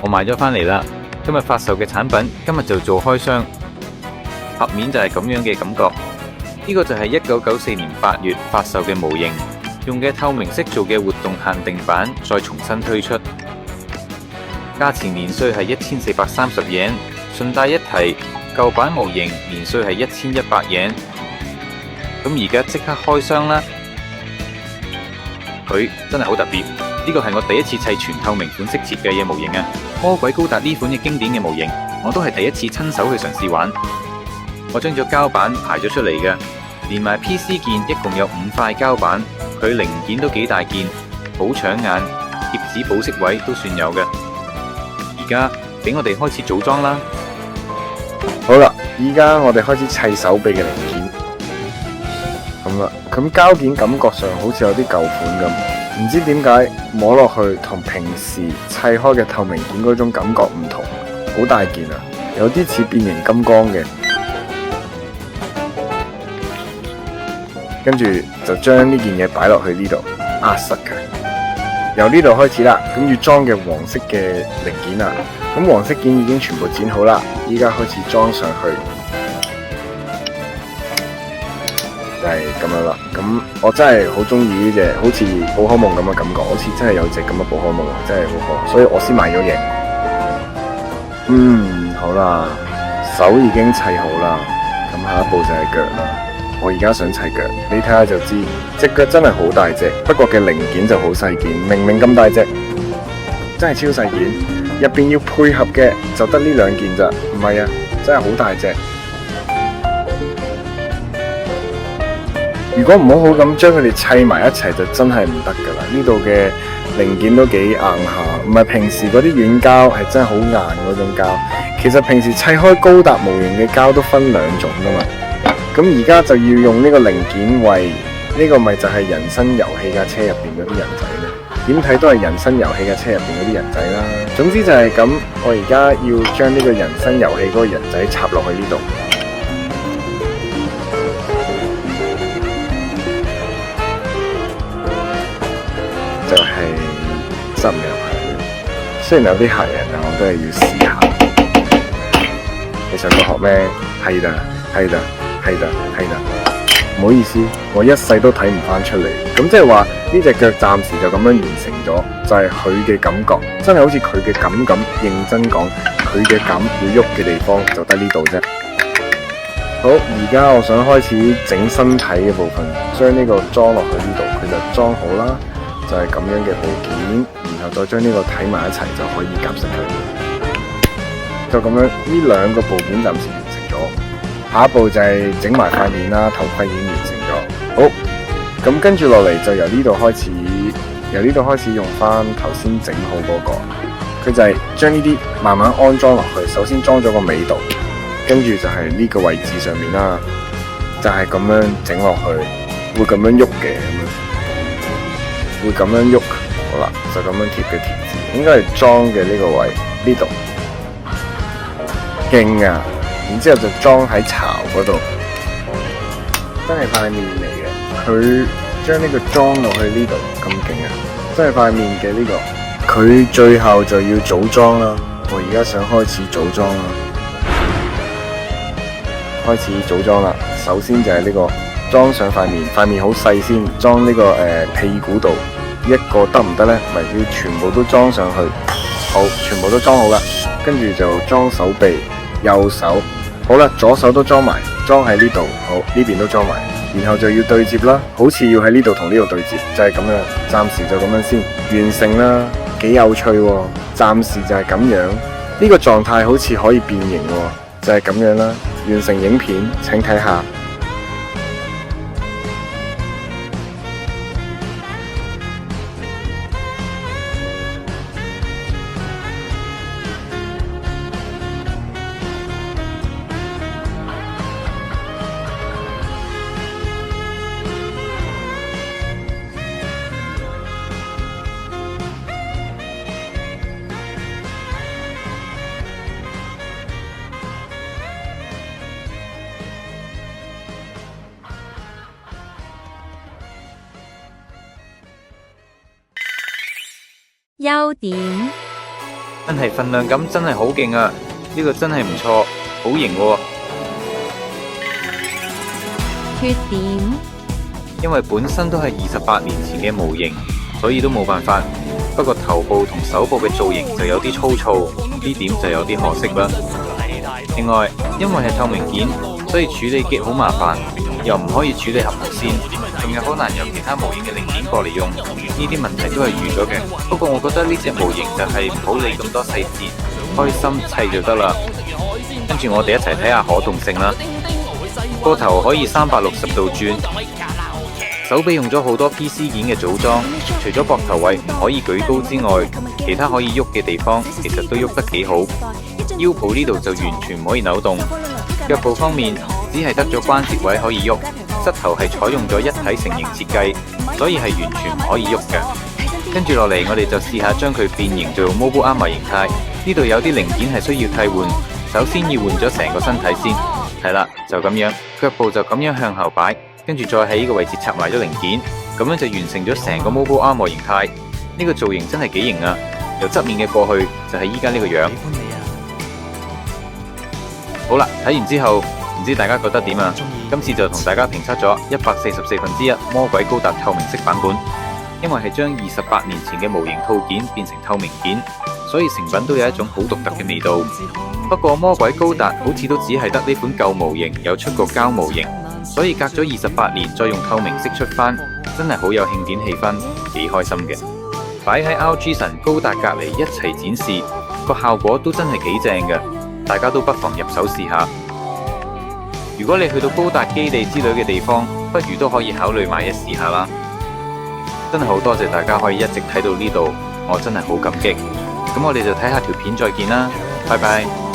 我買咗返嚟啦，今日發售嘅產品，今日就做開箱。盒面就係咁樣嘅感覺。呢個就係1994年8月發售嘅模型，用嘅透明色做嘅活動限定版，再重新推出。價錢年稅係1430 yen，順帶一提，舊版模型年稅係1100 yen。咁而家即刻開箱啦！佢真係好特別，呢個係我第一次砌全透明款式設計嘅模型啊！魔鬼高達呢款嘅經典嘅模型，我都係第一次親手去嘗試玩。我將咗膠板排咗出嚟嘅，連埋 PC 件一共有5塊膠板，佢零件都幾大件，好搶眼，貼紙保色位都算有嘅。而家俾我哋開始組裝啦。好啦，依家我哋開始砌手臂嘅零件。咁啦，咁膠件感覺上好似有啲舊款咁，唔知點解摸落去同平時砌開嘅透明件嗰種感覺唔同，好大件啊，有啲似變形金剛嘅。跟住就將呢件嘢擺落去呢度，壓實佢。由呢度開始啦，咁要裝嘅黃色嘅零件啦。咁黃色件已經全部剪好啦，依家開始裝上去，就係咁樣啦。咁我真係好中意呢隻好似寶可夢咁嘅感覺，好似真係有隻咁嘅寶可夢，真係好可，所以我先買咗嘢。好啦，手已經砌好啦，咁下一步就係腳啦。我而家想砌腳，你睇下就知，隻腳真係好大隻，不過嘅零件就好細件，明明咁大隻，真係超細件。入邊要配合嘅就得呢2件咋，唔係啊，真係好大隻。如果唔好好咁將佢哋砌埋一齊，就真係唔得噶啦。呢度嘅零件都幾硬下，唔係平時嗰啲軟膠，係真係好硬嗰種膠。其實平時砌開高達模型嘅膠都分2種噶嘛。咁而家就要用呢個零件為呢個咪就係人生遊戲架車入邊嗰啲人仔咧，點睇都係人生遊戲架車入邊嗰啲人仔啦。總之就係咁，我而家要將呢個人生遊戲嗰個人仔插落去呢度，就係塞唔入去。雖然有啲嚇人，但我都係要試下。你想我學咩？係啦，係啦。係啦，唔好意思，我一世都睇唔翻出嚟。咁即係話呢隻腳暫時就咁樣完成咗，就係佢嘅感覺，真係好似佢嘅感咁。認真講，佢嘅感要喐嘅地方就得呢度啫。好，而家我想開始整身體嘅部分，將呢個裝落去呢度，佢就裝好啦，就係咁樣嘅部件，然後再將呢個睇埋一齊就可以夾實佢。就咁樣，呢2個部件暫時完成咗。下一步就係整埋塊面啦，頭盔已經完成咗。好，咁跟住落嚟就由呢度開始用翻頭先整好嗰個，佢就係將呢啲慢慢安裝落去。首先裝咗個尾度，跟住就係呢個位置上面啦，就係咁樣整落去，會咁樣喐嘅，會咁樣喐。好啦，就咁樣貼嘅貼紙，應該係裝嘅呢個位呢度，勁啊！然之後就裝喺巢嗰度，真係塊面嚟嘅。佢將呢個裝落去呢度，咁勁啊！真係塊面嘅呢個。佢最後就要組裝啦。我而家想開始組裝啦，開始組裝啦。首先就係呢個裝上塊面，塊面好細先，裝呢個屁股度一個得唔得呢？咪要全部都裝上去。好，全部都裝好啦，跟住就裝手臂。右手好啦，左手都裝埋，裝喺呢度，好，呢邊都裝埋，然後就要對接啦，好似要喺呢度同呢度對接，就係咁樣，暫時就咁樣先完成啦，幾有趣喎，暫時就係咁樣，呢個狀態好似可以變形喎，就係咁樣啦，完成影片，請睇下。優點真係份量感真係好勁啊！呢個真係唔錯，好型喎。缺點因為本身都係28年前嘅模型，所以都冇辦法。不過頭部同手部嘅造型就有啲粗糙，呢點就有啲可惜啦。另外，因為係透明件，所以處理極好麻煩，又唔可以處理合無線，仲有好難由其他模型嘅零件過嚟用，呢啲問題都係預咗嘅。不過我覺得呢隻模型就係唔好理咁多細節，開心砌就得啦。跟住我哋一齊睇下可動性啦。個頭可以360度轉，手臂用咗好多 PC 件嘅組裝，除咗膊頭位唔可以舉高之外，其他可以喐嘅地方其實都喐得幾好。腰部呢度就完全唔可以扭動。腳部方面只係得咗關節位可以喐，膝頭係採用咗一體成型設計，所以係完全唔可以喐嘅。跟住落嚟，我哋就試下將佢變形做 Mobile Armor 形態。呢度有啲零件係需要替換，首先要換咗成個身體先。係啦，就咁樣，腳部就咁樣向後擺，跟住再喺呢個位置插埋咗零件，咁樣就完成咗成個 Mobile Armor 形態。呢個造型真係幾型啊！由側面嘅過去就係依家呢個樣。好啦，睇完之後，唔知大家覺得點啊？今次就同大家評測咗144分之1魔鬼高達透明色版本，因為係將28年前嘅模型套件變成透明件，所以成品都有一種好獨特嘅味道。不過魔鬼高達好似都只係得呢款舊模型有出過膠模型，所以隔咗28年再用透明色出返，真係好有慶典氣氛，幾開心嘅。擺喺 RG 神高達隔籬一齊展示，個效果都真係幾正嘅，大家都不妨入手試下。如果你去到高達基地之類嘅地方，不如都可以考慮買一試下啦。真係好多謝大家可以一直睇到呢度，我真係好感激。咁我哋就睇下條片再見啦，拜拜。